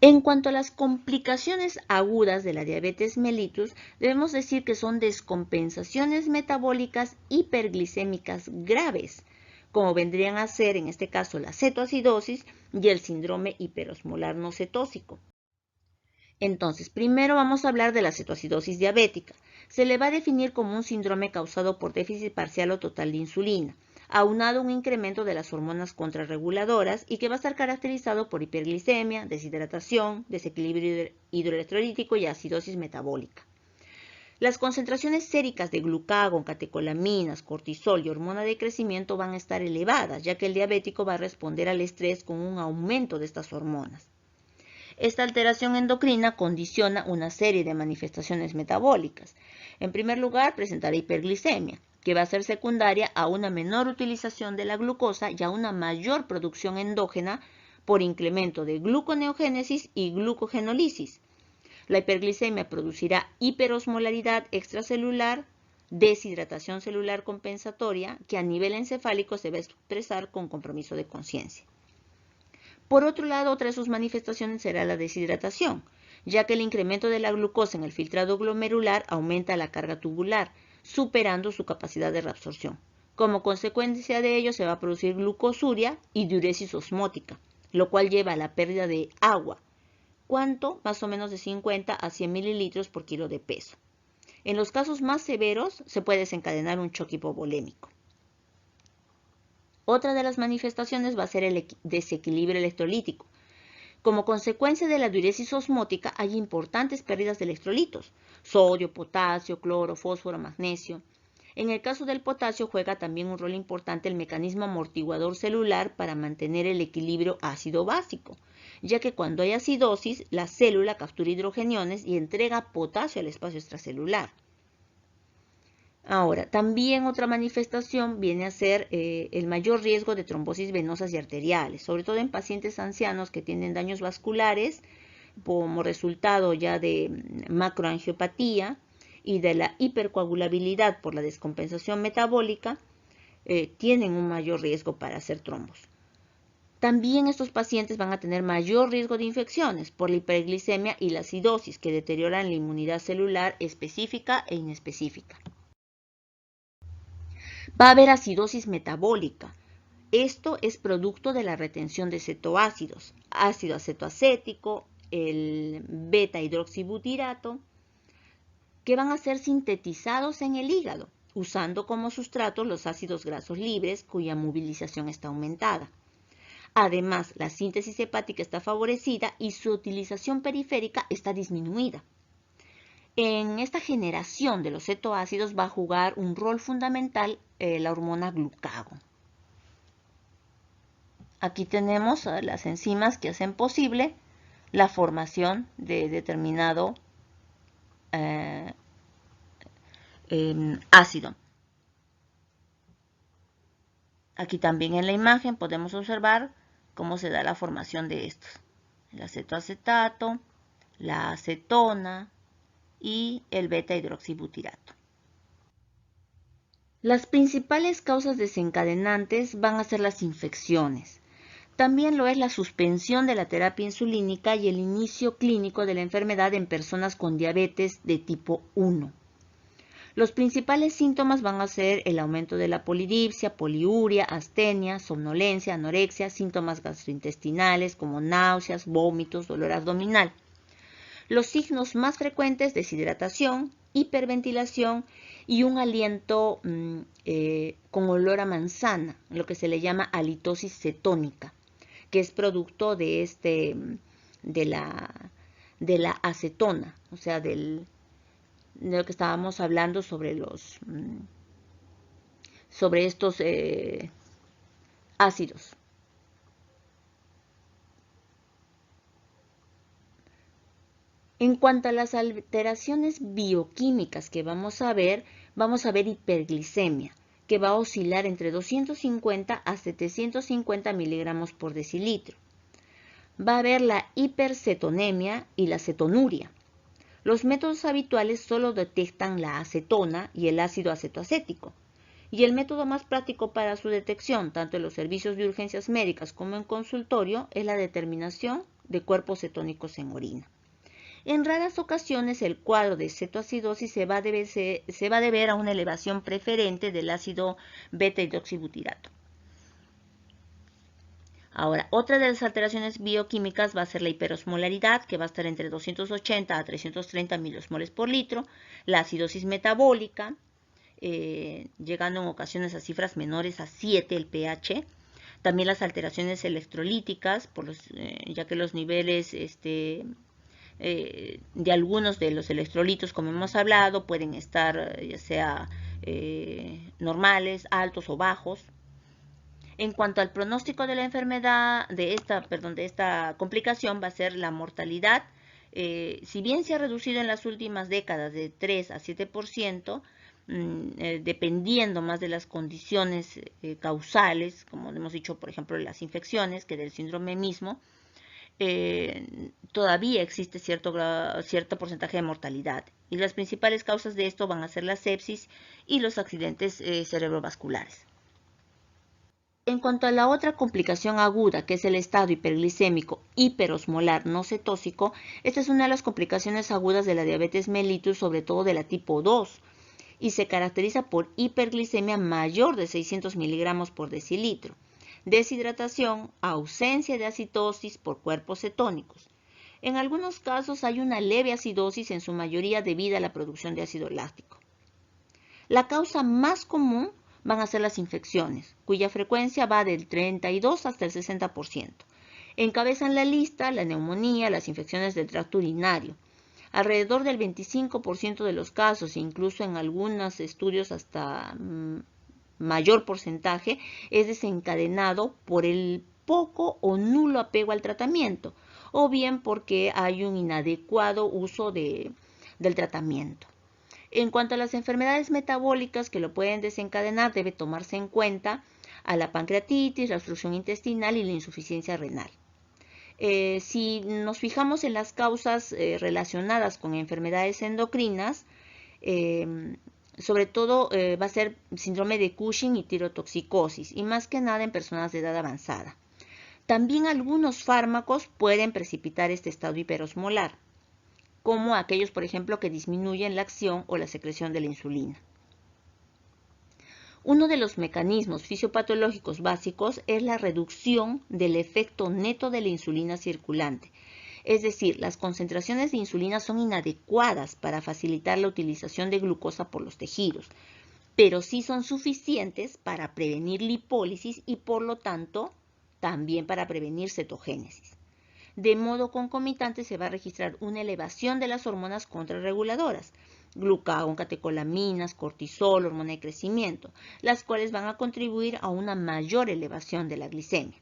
En cuanto a las complicaciones agudas de la diabetes mellitus, debemos decir que son descompensaciones metabólicas hiperglicémicas graves, como vendrían a ser en este caso la cetoacidosis y el síndrome hiperosmolar no cetósico. Entonces, primero vamos a hablar de la cetoacidosis diabética. Se le va a definir como un síndrome causado por déficit parcial o total de insulina, aunado a un incremento de las hormonas contrarreguladoras y que va a estar caracterizado por hiperglicemia, deshidratación, desequilibrio hidroelectrolítico y acidosis metabólica. Las concentraciones séricas de glucagón, catecolaminas, cortisol y hormona de crecimiento van a estar elevadas, ya que el diabético va a responder al estrés con un aumento de estas hormonas. Esta alteración endocrina condiciona una serie de manifestaciones metabólicas. En primer lugar, presentará hiperglicemia, que va a ser secundaria a una menor utilización de la glucosa y a una mayor producción endógena por incremento de gluconeogénesis y glucogenólisis. La hiperglicemia producirá hiperosmolaridad extracelular, deshidratación celular compensatoria, que a nivel encefálico se va a expresar con compromiso de conciencia. Por otro lado, otra de sus manifestaciones será la deshidratación, ya que el incremento de la glucosa en el filtrado glomerular aumenta la carga tubular, superando su capacidad de reabsorción. Como consecuencia de ello se va a producir glucosuria y diuresis osmótica, lo cual lleva a la pérdida de agua. ¿Cuánto? Más o menos de 50 a 100 mililitros por kilo de peso. En los casos más severos se puede desencadenar un choque hipovolémico. Otra de las manifestaciones va a ser el desequilibrio electrolítico. Como consecuencia de la diuresis osmótica hay importantes pérdidas de electrolitos, sodio, potasio, cloro, fósforo, magnesio. En el caso del potasio juega también un rol importante el mecanismo amortiguador celular para mantener el equilibrio ácido-básico, ya que cuando hay acidosis, la célula captura hidrogeniones y entrega potasio al espacio extracelular. Ahora, también otra manifestación viene a ser el mayor riesgo de trombosis venosas y arteriales, sobre todo en pacientes ancianos que tienen daños vasculares como resultado ya de macroangiopatía y de la hipercoagulabilidad por la descompensación metabólica, tienen un mayor riesgo para hacer trombos. También estos pacientes van a tener mayor riesgo de infecciones por la hiperglicemia y la acidosis, que deterioran la inmunidad celular específica e inespecífica. Va a haber acidosis metabólica. Esto es producto de la retención de cetoácidos, ácido acetoacético, el beta-hidroxibutirato, que van a ser sintetizados en el hígado, usando como sustrato los ácidos grasos libres, cuya movilización está aumentada. Además, la síntesis hepática está favorecida y su utilización periférica está disminuida. En esta generación de los cetoácidos va a jugar un rol fundamental la hormona glucagón. Aquí tenemos las enzimas que hacen posible la formación de determinado ácido. Aquí también en la imagen podemos observar cómo se da la formación de estos. El acetoacetato, la acetona y el beta-hidroxibutirato. Las principales causas desencadenantes van a ser las infecciones. También lo es la suspensión de la terapia insulínica y el inicio clínico de la enfermedad en personas con diabetes de tipo 1. Los principales síntomas van a ser el aumento de la polidipsia, poliuria, astenia, somnolencia, anorexia, síntomas gastrointestinales como náuseas, vómitos, dolor abdominal. Los signos más frecuentes: deshidratación, hiperventilación y un aliento con olor a manzana, lo que se le llama halitosis cetónica, que es producto de la acetona, o sea, de lo que estábamos hablando sobre estos ácidos. En cuanto a las alteraciones bioquímicas que vamos a ver hiperglicemia, que va a oscilar entre 250 a 750 miligramos por decilitro. Va a haber la hipercetonemia y la cetonuria. Los métodos habituales solo detectan la acetona y el ácido acetoacético. Y el método más práctico para su detección, tanto en los servicios de urgencias médicas como en consultorio, es la determinación de cuerpos cetónicos en orina. En raras ocasiones el cuadro de cetoacidosis se va a deber a una elevación preferente del ácido beta-hidroxibutirato. Ahora, otra de las alteraciones bioquímicas va a ser la hiperosmolaridad, que va a estar entre 280 a 330 milosmoles por litro, la acidosis metabólica, llegando en ocasiones a cifras menores a 7 el pH, también las alteraciones electrolíticas, ya que los niveles de algunos de los electrolitos, como hemos hablado, pueden estar ya sea normales, altos o bajos. En cuanto al pronóstico de la enfermedad, de esta complicación, va a ser la mortalidad. Si bien se ha reducido en las últimas décadas de 3 a 7%, dependiendo más de las condiciones causales, como hemos dicho, por ejemplo, las infecciones, que del síndrome mismo, todavía existe cierto porcentaje de mortalidad. Y las principales causas de esto van a ser la sepsis y los accidentes cerebrovasculares. En cuanto a la otra complicación aguda, que es el estado hiperglicémico hiperosmolar no cetósico, esta es una de las complicaciones agudas de la diabetes mellitus, sobre todo de la tipo 2, y se caracteriza por hiperglicemia mayor de 600 miligramos por decilitro, deshidratación, ausencia de acitosis por cuerpos cetónicos. En algunos casos hay una leve acidosis, en su mayoría debida a la producción de ácido láctico. La causa más común van a ser las infecciones, cuya frecuencia va del 32 hasta el 60%. Encabezan la lista la neumonía, las infecciones del tracto urinario. Alrededor del 25% de los casos, incluso en algunos estudios hasta mayor porcentaje, es desencadenado por el poco o nulo apego al tratamiento, o bien porque hay un inadecuado uso del tratamiento. En cuanto a las enfermedades metabólicas que lo pueden desencadenar, debe tomarse en cuenta a la pancreatitis, la obstrucción intestinal y la insuficiencia renal. Si nos fijamos en las causas relacionadas con enfermedades endocrinas, sobre todo va a ser síndrome de Cushing y tirotoxicosis, y más que nada en personas de edad avanzada. También algunos fármacos pueden precipitar este estado hiperosmolar, como aquellos, por ejemplo, que disminuyen la acción o la secreción de la insulina. Uno de los mecanismos fisiopatológicos básicos es la reducción del efecto neto de la insulina circulante. Es decir, las concentraciones de insulina son inadecuadas para facilitar la utilización de glucosa por los tejidos, pero sí son suficientes para prevenir lipólisis y, por lo tanto, también para prevenir cetogénesis. De modo concomitante se va a registrar una elevación de las hormonas contrarreguladoras, glucagón, catecolaminas, cortisol, hormona de crecimiento, las cuales van a contribuir a una mayor elevación de la glicemia.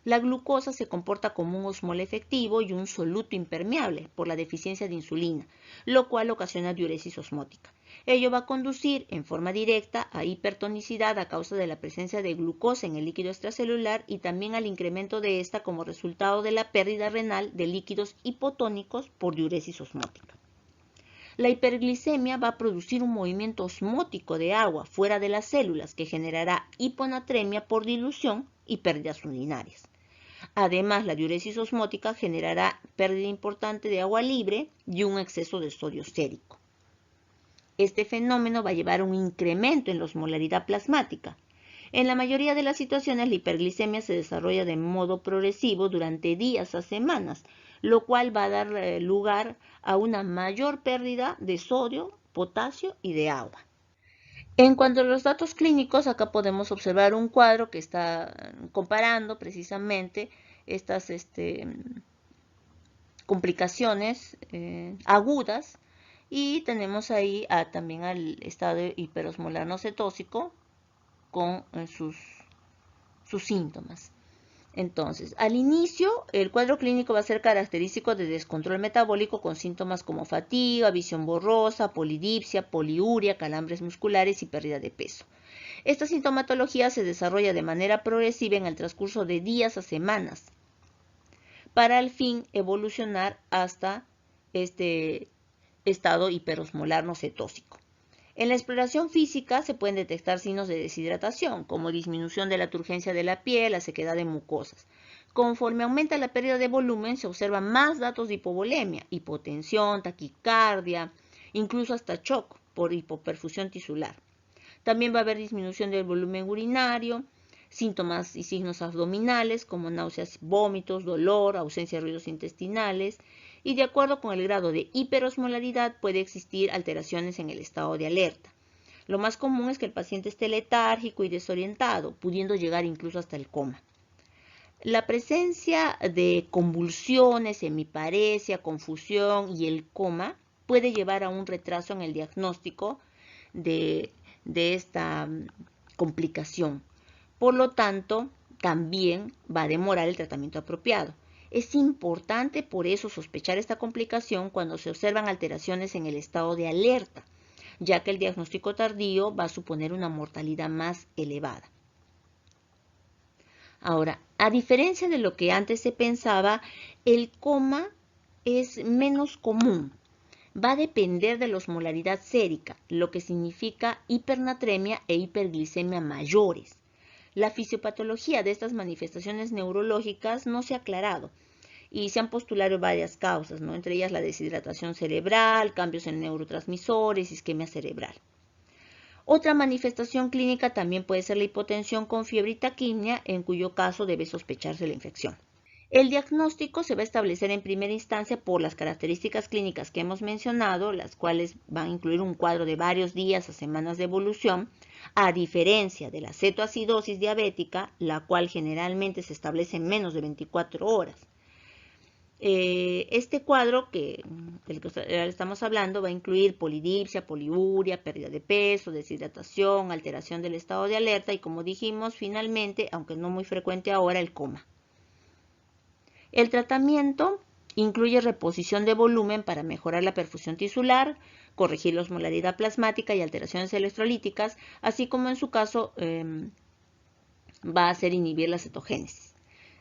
La glucosa se comporta como un osmol efectivo y un soluto impermeable por la deficiencia de insulina, lo cual ocasiona diuresis osmótica. Ello va a conducir en forma directa a hipertonicidad a causa de la presencia de glucosa en el líquido extracelular y también al incremento de esta como resultado de la pérdida renal de líquidos hipotónicos por diuresis osmótica. La hiperglicemia va a producir un movimiento osmótico de agua fuera de las células que generará hiponatremia por dilución y pérdidas urinarias. Además, la diuresis osmótica generará pérdida importante de agua libre y un exceso de sodio sérico. Este fenómeno va a llevar a un incremento en la osmolaridad plasmática. En la mayoría de las situaciones, la hiperglicemia se desarrolla de modo progresivo durante días a semanas, lo cual va a dar lugar a una mayor pérdida de sodio, potasio y de agua. En cuanto a los datos clínicos, acá podemos observar un cuadro que está comparando precisamente estas complicaciones agudas, y tenemos ahí también al estado hiperosmolar no cetósico con sus síntomas. Entonces, al inicio, el cuadro clínico va a ser característico de descontrol metabólico con síntomas como fatiga, visión borrosa, polidipsia, poliuria, calambres musculares y pérdida de peso. Esta sintomatología se desarrolla de manera progresiva en el transcurso de días a semanas, para al fin evolucionar hasta este estado hiperosmolar no cetósico. En la exploración física se pueden detectar signos de deshidratación, como disminución de la turgencia de la piel, la sequedad de mucosas. Conforme aumenta la pérdida de volumen, se observan más datos de hipovolemia, hipotensión, taquicardia, incluso hasta shock por hipoperfusión tisular. También va a haber disminución del volumen urinario, síntomas y signos abdominales como náuseas, vómitos, dolor, ausencia de ruidos intestinales, y de acuerdo con el grado de hiperosmolaridad puede existir alteraciones en el estado de alerta. Lo más común es que el paciente esté letárgico y desorientado, pudiendo llegar incluso hasta el coma. La presencia de convulsiones, hemiparesia, confusión y el coma puede llevar a un retraso en el diagnóstico de esta complicación. Por lo tanto, también va a demorar el tratamiento apropiado. Es importante por eso sospechar esta complicación cuando se observan alteraciones en el estado de alerta, ya que el diagnóstico tardío va a suponer una mortalidad más elevada. Ahora, a diferencia de lo que antes se pensaba, el coma es menos común. Va a depender de la osmolaridad sérica, lo que significa hipernatremia e hiperglicemia mayores. La fisiopatología de estas manifestaciones neurológicas no se ha aclarado y se han postulado varias causas, ¿no? Entre ellas la deshidratación cerebral, cambios en neurotransmisores, isquemia cerebral. Otra manifestación clínica también puede ser la hipotensión con fiebre y taquimia, en cuyo caso debe sospecharse la infección. El diagnóstico se va a establecer en primera instancia por las características clínicas que hemos mencionado, las cuales van a incluir un cuadro de varios días a semanas de evolución, a diferencia de la cetoacidosis diabética, la cual generalmente se establece en menos de 24 horas. Este cuadro del que estamos hablando va a incluir polidipsia, poliuria, pérdida de peso, deshidratación, alteración del estado de alerta y, como dijimos, finalmente, aunque no muy frecuente ahora, el coma. El tratamiento incluye reposición de volumen para mejorar la perfusión tisular, corregir la osmolaridad plasmática y alteraciones electrolíticas, así como en su caso va a ser inhibir la cetogénesis.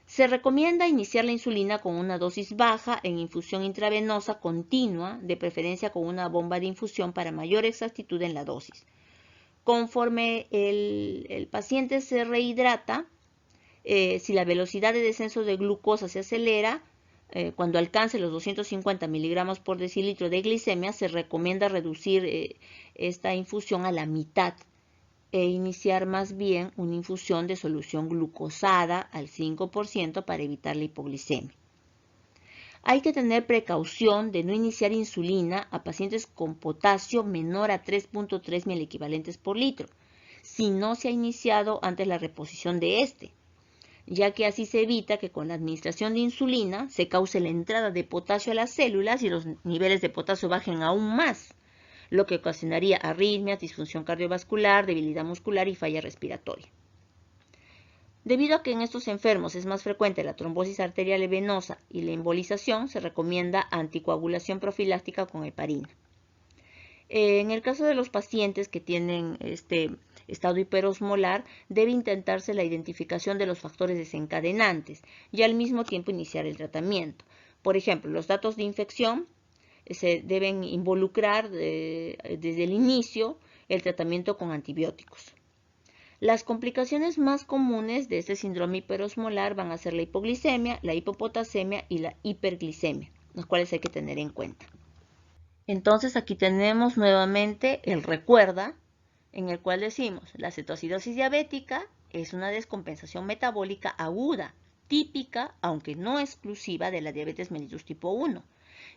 Se recomienda iniciar la insulina con una dosis baja en infusión intravenosa continua, de preferencia con una bomba de infusión para mayor exactitud en la dosis. Conforme el paciente se rehidrata, si la velocidad de descenso de glucosa se acelera, cuando alcance los 250 miligramos por decilitro de glicemia, se recomienda reducir esta infusión a la mitad e iniciar más bien una infusión de solución glucosada al 5% para evitar la hipoglicemia. Hay que tener precaución de no iniciar insulina a pacientes con potasio menor a 3.3 miliequivalentes por litro, si no se ha iniciado antes la reposición de este, ya que así se evita que con la administración de insulina se cause la entrada de potasio a las células y los niveles de potasio bajen aún más, lo que ocasionaría arritmias, disfunción cardiovascular, debilidad muscular y falla respiratoria. Debido a que en estos enfermos es más frecuente la trombosis arterial y venosa y la embolización, se recomienda anticoagulación profiláctica con heparina. En el caso de los pacientes que tienen este estado hiperosmolar, debe intentarse la identificación de los factores desencadenantes y al mismo tiempo iniciar el tratamiento. Por ejemplo, los datos de infección se deben involucrar desde el inicio el tratamiento con antibióticos. Las complicaciones más comunes de este síndrome hiperosmolar van a ser la hipoglicemia, la hipopotasemia y la hiperglicemia, las cuales hay que tener en cuenta. Entonces aquí tenemos nuevamente el recuerda, en el cual decimos la cetoacidosis diabética es una descompensación metabólica aguda, típica, aunque no exclusiva, de la diabetes mellitus tipo 1.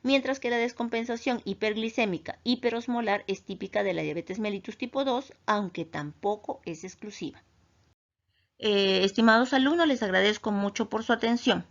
Mientras que la descompensación hiperglicémica hiperosmolar es típica de la diabetes mellitus tipo 2, aunque tampoco es exclusiva. Estimados alumnos, les agradezco mucho por su atención.